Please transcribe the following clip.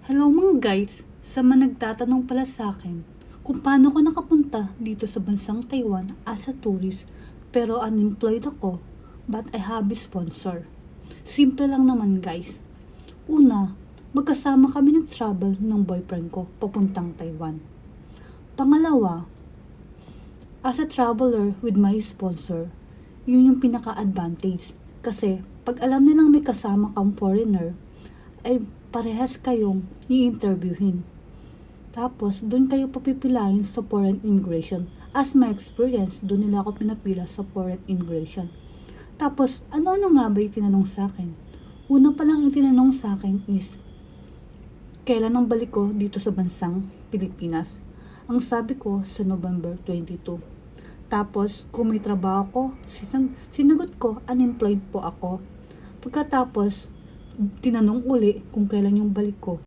Hello mga guys, sa mga nagtatanong pala sa akin kung paano ko nakapunta dito sa bansang Taiwan as a tourist pero unemployed ako but I have a sponsor. Simple lang naman guys. Una, magkasama kami nag-travel ng boyfriend ko papuntang Taiwan. Pangalawa, as a traveler with my sponsor, yun yung pinaka-advantage. Kasi pag alam nilang may kasama kang foreigner, ay parehas kayong i-interviewin. Tapos, doon kayo papipilahin sa foreign immigration. As my experience, doon nila ako pinapila sa foreign immigration. Tapos, ano-ano nga ba yung tinanong sa akin? Una pa lang yung tinanong sa akin is, kailan ang balik ko dito sa bansang Pilipinas? Ang sabi ko, sa November 22. Tapos, kung may trabaho ko, sinagot ko, unemployed po ako. Pagkatapos, tinanong uli kung kailan yung balik ko.